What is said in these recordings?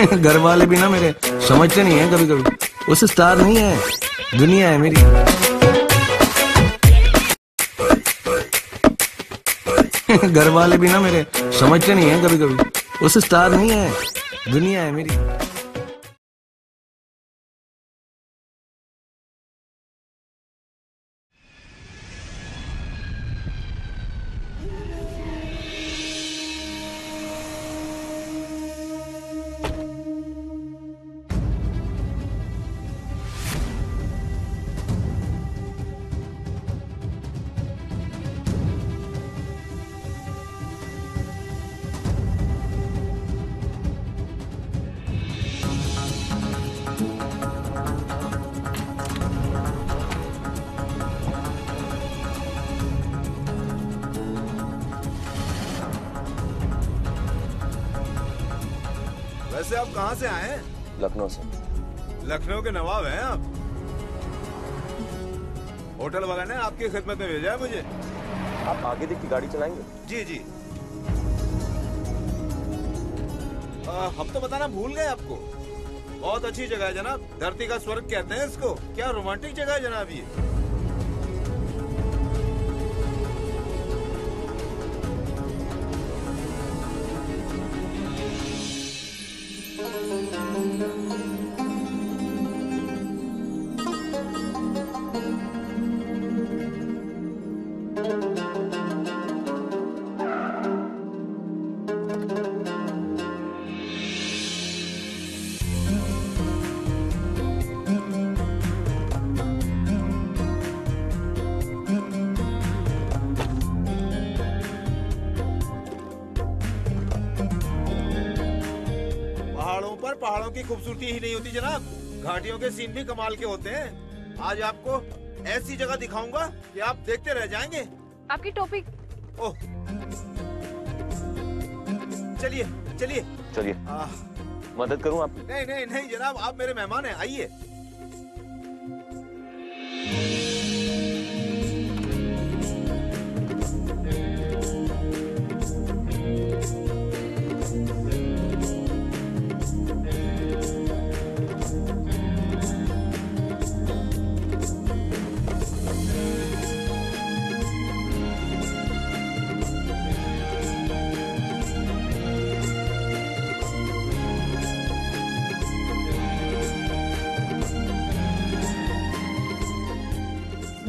घर वाले भी ना मेरे समझते नहीं है कभी कभी। उस स्टार नहीं है, दुनिया है मेरी। घर वाले भी ना मेरे समझते नहीं है कभी कभी। उस स्टार नहीं है, दुनिया है मेरी। वैसे आप कहाँ से आए हैं? लखनऊ से। लखनऊ के नवाब हैं आप? होटल वाला ने आपकी खिदमत में भेजा है मुझे। आप आगे देख के गाड़ी चलाएंगे? जी जी। हम तो बताना भूल गए आपको। बहुत अच्छी जगह है जनाब, धरती का स्वर्ग कहते हैं इसको। क्या रोमांटिक जगह है जनाब ये। पहाड़ों की खूबसूरती ही नहीं होती जनाब, घाटियों के सीन भी कमाल के होते हैं। आज आपको ऐसी जगह दिखाऊंगा कि आप देखते रह जाएंगे। आपकी टोपी। ओह, चलिए चलिए चलिए। मदद करूं आप? नहीं नहीं नहीं जनाब, आप मेरे मेहमान हैं, आइए।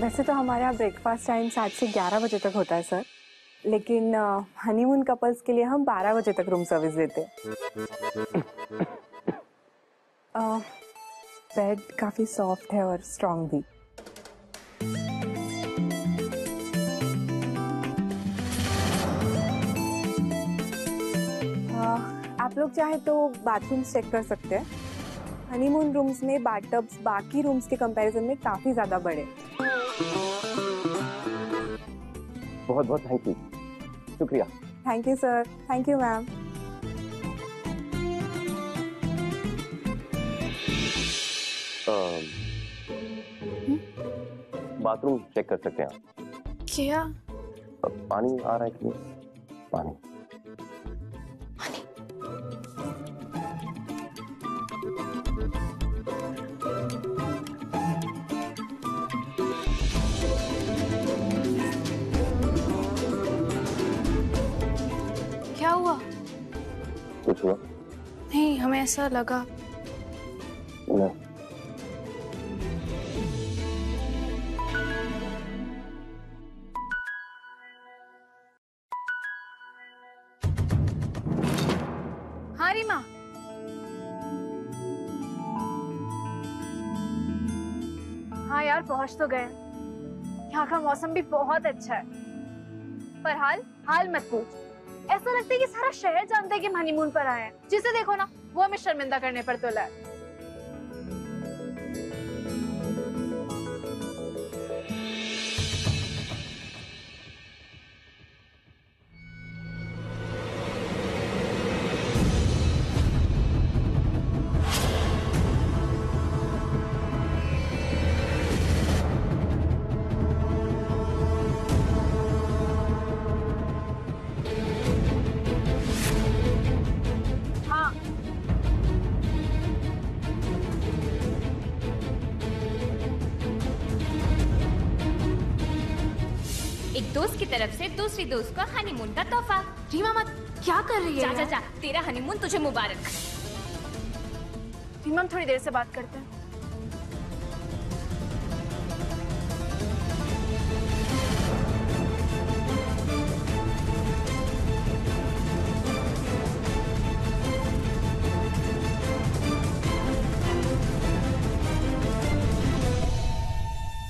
वैसे तो हमारे यहाँ ब्रेकफास्ट टाइम 7 से 11 बजे तक होता है सर, लेकिन हनीमून कपल्स के लिए हम 12 बजे तक रूम सर्विस देते हैं। बेड काफ़ी सॉफ्ट है और स्ट्रॉन्ग भी। आप लोग चाहे तो बाथरूम चेक कर सकते हैं। हनीमून रूम्स में बाथटब्स बाकी रूम्स के कंपैरिजन में काफ़ी ज़्यादा बड़े। बहुत बहुत थैंक यू, शुक्रिया। Thank you sir. Thank you ma'am. Bathroom check कर सकते हैं आप? क्या? पानी आ रहा है कि नहीं? पानी। क्या हुआ? कुछ हुआ नहीं, हमें ऐसा लगा। नहीं। हाँ रीमा, हाँ यार पहुंच तो गए। यहाँ का मौसम भी बहुत अच्छा है, पर हाल मत पूछ। ऐसा लगता है कि सारा शहर जानता है कि हम हनीमून पर आए हैं। जिसे देखो ना वो हमें शर्मिंदा करने पर तुला है। एक दोस्त की तरफ से दूसरी दोस्त को हनीमून का तोहफा। रीमा मत, क्या कर रही है जा जा यार? जा, तेरा हनीमून तुझे मुबारक। रीमा, हम थोड़ी देर से बात करते हैं।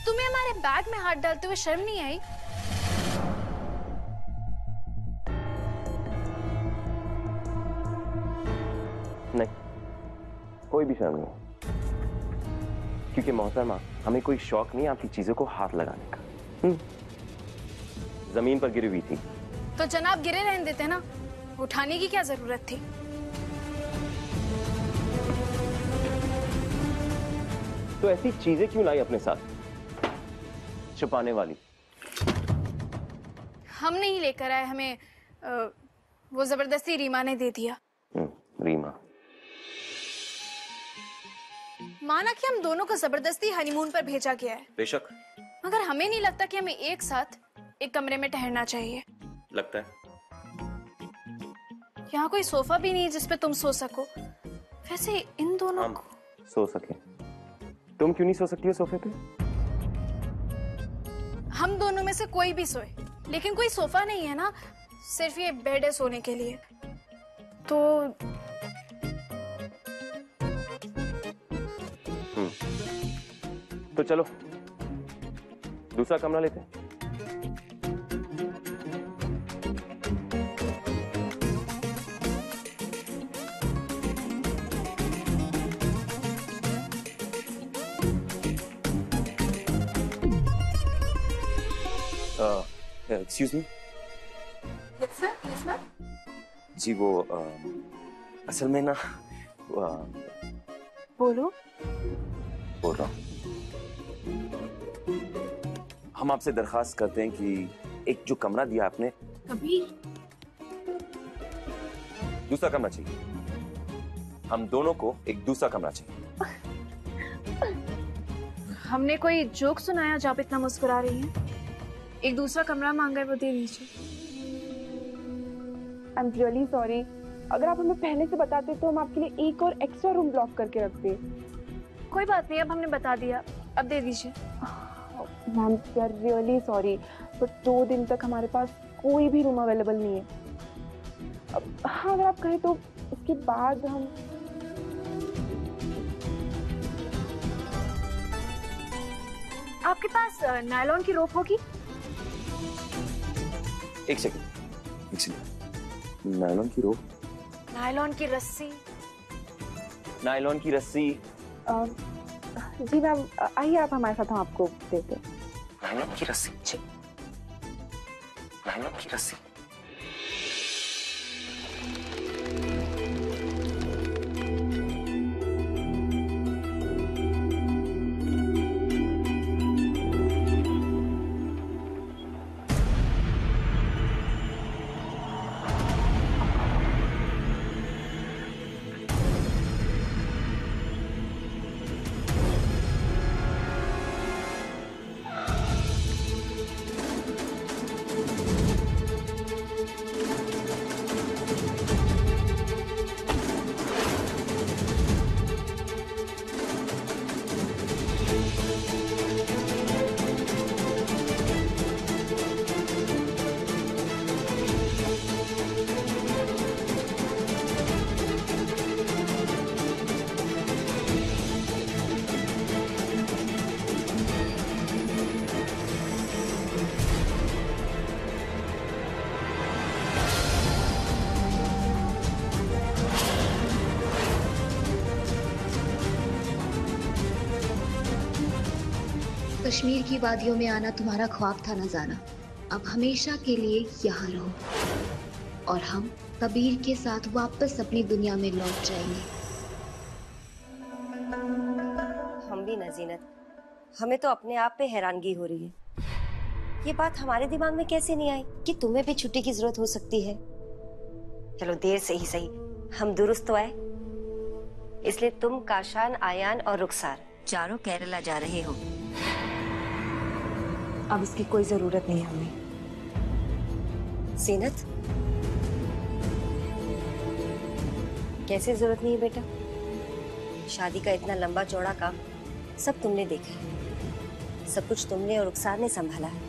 तुम्हें हमारे बैग में हाथ डालते हुए शर्म नहीं आई? नहीं, कोई भी शर्म नहीं, क्योंकि मोहतरमा हमें कोई शौक नहीं आपकी चीजों को हाथ लगाने का। जमीन पर गिरी हुई थी तो जनाब गिरे रहने देते ना, उठाने की क्या जरूरत थी? तो ऐसी चीजें क्यों लाई अपने साथ छुपाने वाली? हम नहीं लेकर आए, हमें वो जबरदस्ती रीमा ने दे दिया। रीमा, माना कि हम दोनों को जबरदस्ती हनीमून पर भेजा गया है, बेशक मगर हमें नहीं लगता कि हमें एक साथ एक कमरे में ठहरना चाहिए। लगता है। यहाँ कोई सोफा भी नहीं है जिसपे तुम सो सको। वैसे इन दोनों हम को सो सके, तुम क्यों नहीं सो सकती हो सोफे पे? हम दोनों में से कोई भी सोए, लेकिन कोई सोफा नहीं है ना, सिर्फ ये बेड है सोने के लिए। तो तो चलो दूसरा कमरा लेते हैं। Excuse me. जी वो असल में ना बोलो। बोल रहा हूँ, हम आपसे दरखास्त करते हैं कि एक जो कमरा दिया आपने, कभी दूसरा कमरा चाहिए। हम दोनों को एक दूसरा कमरा चाहिए। हमने कोई जोक सुनाया जो आप इतना मुस्कुरा रही हैं? एक दूसरा कमरा मांगा है, वो दे दीजिए। आई एम रियली सॉरी, अगर आप हमें पहले से बताते तो हम आपके लिए एक और एक्स्ट्रा रूम ब्लॉक करके रखते। कोई बात नहीं, अब हमने बता दिया, अब दे दीजिए। Ma'am we are really sorry, but 2 दिन तक हमारे पास कोई भी रूम अवेलेबल नहीं है। अब हाँ, अगर आप कहें तो उसके बाद हम आपके पास नायलॉन की रोप होगी? एक सेकंड, नायलॉन की रोप, नायलॉन की रस्सी। नायलॉन की रस्सी। जी मैम, आइए आप हमारे साथ, हम आपको देते हैं। नायलॉन की रस्सी, नायलॉन की रस्सी। कश्मीर की वादियों में आना तुम्हारा ख्वाब था न जाना। अब हमेशा के लिए यहाँ रहो और हम कबीर के साथ वापस अपनी दुनिया में लौट जाएंगे। हम भी न जीनत, हमें तो अपने आप पे हैरानगी हो रही है। ये बात हमारे दिमाग में कैसे नहीं आई कि तुम्हें भी छुट्टी की जरूरत हो सकती है। चलो देर से ही सही, हम दुरुस्त तो आए। इसलिए तुम, काशान, आयान और रुखसार चारों केरला जा रहे हो। अब इसकी कोई जरूरत नहीं है हमें। सीनत, कैसे जरूरत नहीं है बेटा? शादी का इतना लंबा चौड़ा काम सब तुमने देखा है, सब कुछ तुमने और रुखसार ने संभाला है।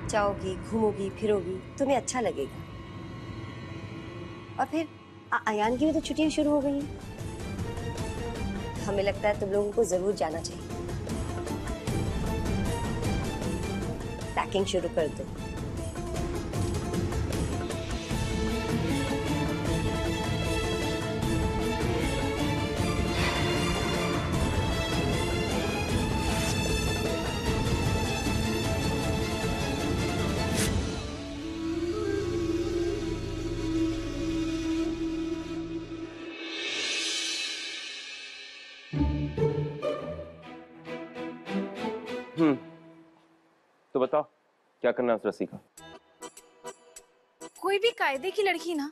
जाओगी, घूमोगी, फिरोगी, तुम्हें अच्छा लगेगा। और फिर अयान की भी तो छुट्टियां शुरू हो गई हैं। हमें लगता है तुम लोगों को जरूर जाना चाहिए। पैकिंग शुरू कर दो। तो बताओ क्या करना है उस रस्सी का? कोई भी कायदे की लड़की ना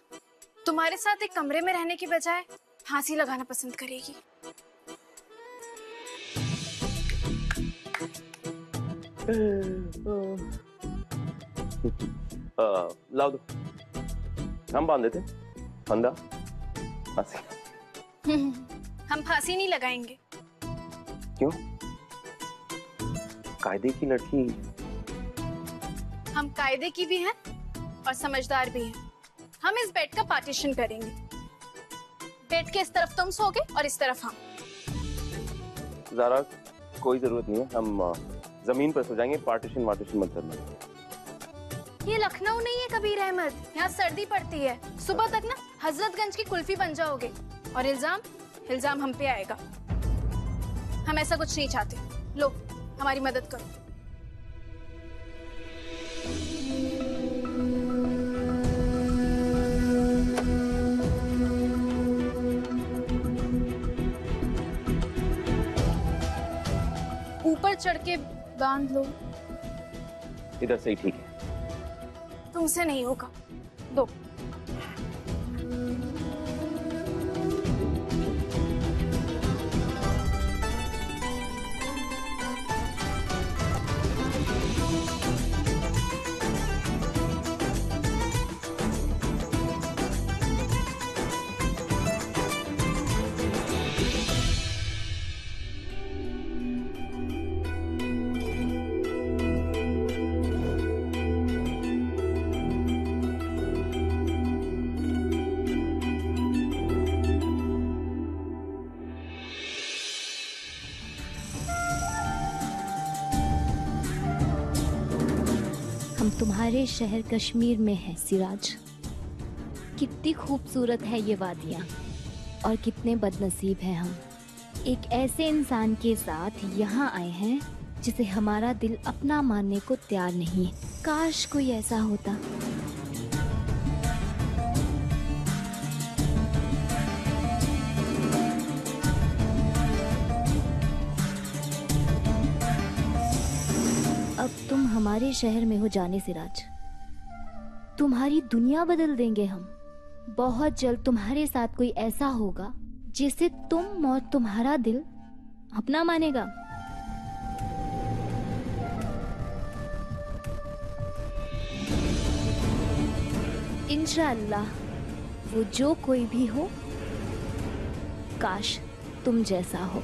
तुम्हारे साथ एक कमरे में रहने की बजाय फांसी लगाना पसंद करेगी। लाओ दो, हम बांध देते फंदा फांसी। हम फांसी नहीं लगाएंगे। क्यों? कायदे की लड़की। हम कायदे की भी हैं और समझदार भी हैं। हम इस बेड का पार्टीशन करेंगे। बेड के इस तरफ तुम सोगे और इस तरफ हम। ज़ारा, कोई जरूरत नहीं है, हम जमीन पर सो जाएंगे। पार्टीशन वार्टीशन मत करना। ये लखनऊ नहीं है कबीर अहमद, यहाँ सर्दी पड़ती है। सुबह तक ना हजरतगंज की कुल्फी बन जाओगे और इल्जाम हम पे आएगा। हम ऐसा कुछ नहीं चाहते। लो, हमारी मदद करो। ऊपर चढ़ के बांध लो। इधर से ही ठीक है। तुमसे नहीं होगा। दो। तुम्हारे शहर कश्मीर में है सिराज। कितनी खूबसूरत है ये वादियाँ और कितने बदनसीब हैं हम। एक ऐसे इंसान के साथ यहाँ आए हैं जिसे हमारा दिल अपना मानने को तैयार नहीं है। काश कोई ऐसा होता। अब तुम हमारे शहर में हो जाने सिराज। तुम्हारी दुनिया बदल देंगे हम। बहुत जल्द तुम्हारे साथ कोई ऐसा होगा जिसे तुम और तुम्हारा दिल अपना मानेगा। इंशाअल्लाह वो जो कोई भी हो, काश तुम जैसा हो।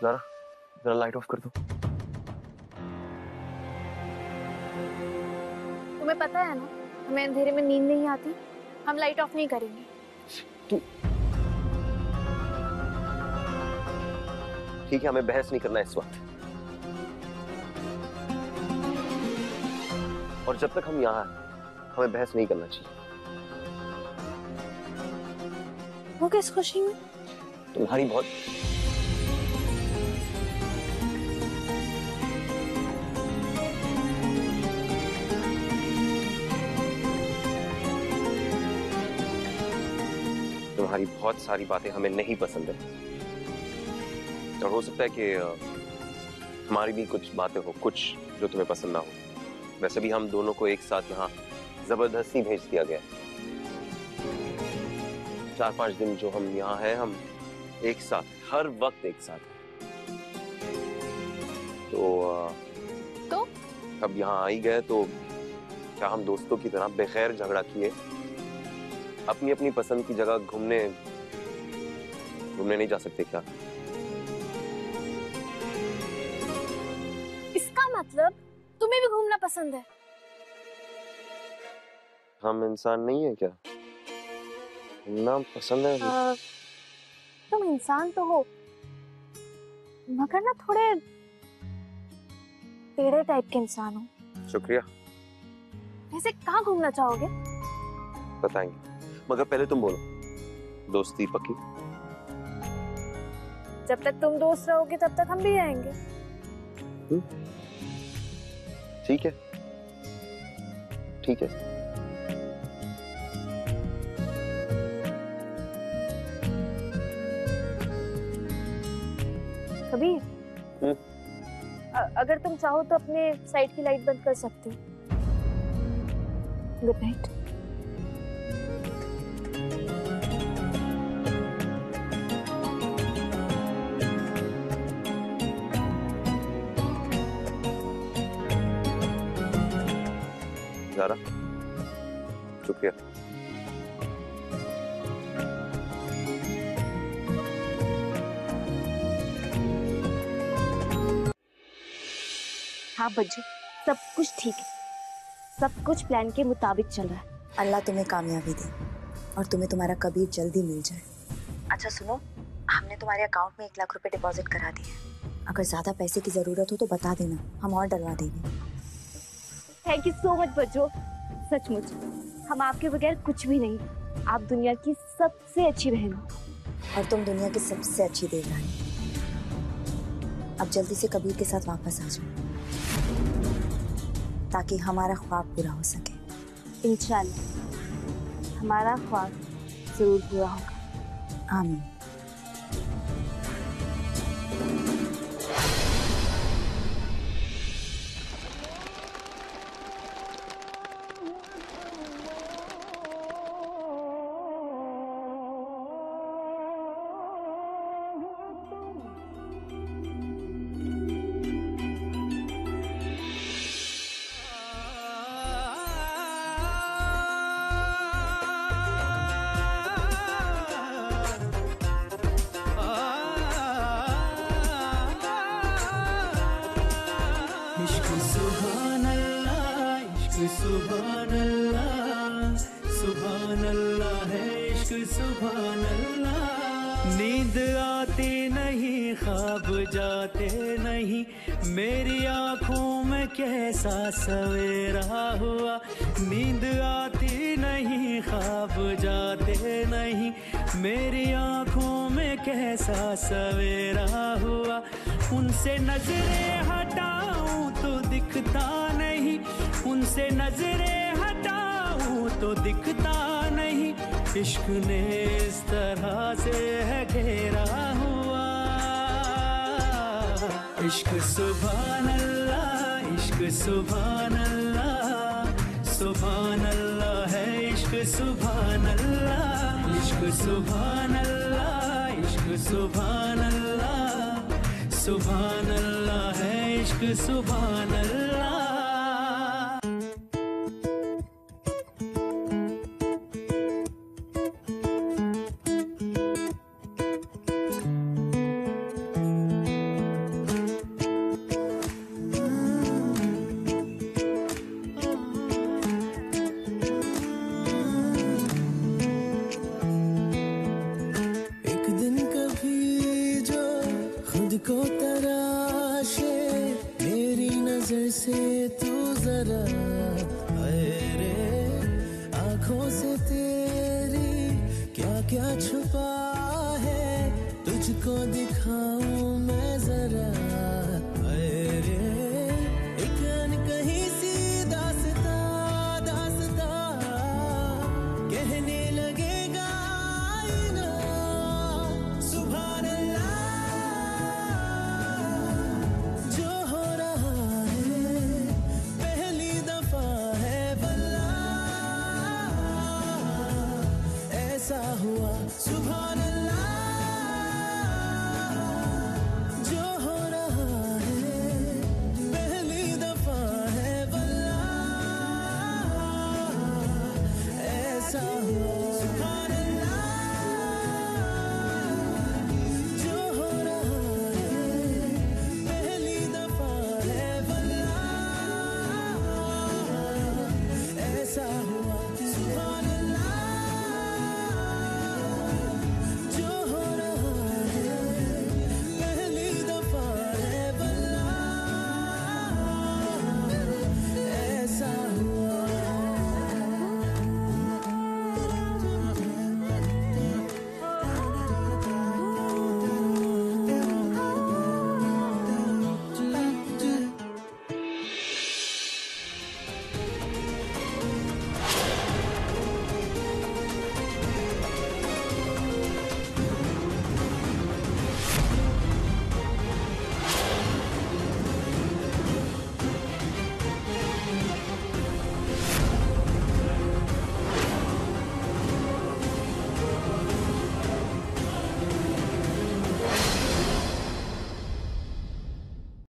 ज़रा ज़रा लाइट ऑफ कर दो। तुम्हें पता है ना, हमें अंधेरे में नींद नहीं आती। हम लाइट ऑफ नहीं करेंगे। ठीक है, हमें बहस नहीं करना इस वक्त। और जब तक हम यहाँ हैं, हमें बहस नहीं करना चाहिए। वो किस खुशी में? तुम्हारी बहुत तुम्हारी बहुत सारी बातें हमें नहीं पसंद है। और हो सकता है कि हमारी भी कुछ बातें हो, कुछ जो तुम्हें पसंद ना हो। वैसे भी हम दोनों को एक साथ यहाँ जबरदस्ती भेज दिया गया। 4-5 दिन जो हम यहाँ हैं, हम एक साथ हर वक्त एक साथ। तो अब यहाँ आ ही गए तो क्या हम दोस्तों की तरह बेखैर झगड़ा किए अपनी अपनी पसंद की जगह घूमने नहीं जा सकते क्या? इसका मतलब तुम्हें भी घूमना पसंद है? हम इंसान नहीं है क्या? घूमना पसंद है? तुम इंसान तो हो मगर ना थोड़े टेढ़े टाइप के इंसान हो। शुक्रिया। वैसे कहाँ घूमना चाहोगे? बताएंगे, मगर पहले तुम बोलो, दोस्ती पक्की? जब तक तुम दोस्त रहोगे तब तक हम भी रहेंगे। ठीक है, ठीक है। कबीर, अगर तुम चाहो तो अपने साइड की लाइट बंद कर सकते हो। Good night. ज़ारा, शुक्रिया। हाँ बच्चों, सब कुछ ठीक है, सब कुछ प्लान के मुताबिक चल रहा है। अल्लाह तुम्हें कामयाबी दे और तुम्हें तुम्हारा कबीर जल्दी मिल जाए। अच्छा सुनो, हमने तुम्हारे अकाउंट में 1 लाख रुपए डिपॉजिट करा दिए। अगर ज्यादा पैसे की जरूरत हो तो बता देना, हम और डलवा देंगे। थैंक यू सो मच बच्चों, सचमुच हम आपके बगैर कुछ भी नहीं। आप दुनिया की सबसे अच्छी बहन हो। और तुम दुनिया की सबसे अच्छी देवरानी। अब जल्दी से कबीर के साथ वापस आ जाओ ताकि हमारा ख्वाब पूरा हो सके। इंशाल्लाह हमारा ख्वाब जरूर पूरा होगा। आमीन। सुभान अल्लाह है इश्क सुभान अल्लाह। नींद आती नहीं, ख्वाब जाते नहीं, मेरी आँखों में कैसा सवेरा हुआ। नींद आती नहीं, ख्वाब जाते नहीं, मेरी आँखों में कैसा सवेरा हुआ। उनसे नजरें हटाऊं तो दिखता नहीं, उनसे नजरें हटाऊं तो दिखता नहीं। इश्क ने इस तरह से है घेरा हुआ। इश्क सुभान अल्लाह, इश्क सुभान अल्लाह, सुभान अल्लाह है इश्क सुभान अल्लाह। इश्क सुभान अल्लाह, इश्क सुभान अल्लाह, सुभान अल्लाह है इश्क सुभान अल्लाह। को तराशे मेरी नजर से तू जरा, रे आंखों से तेरी क्या क्या छुपा है, तुझको दिखा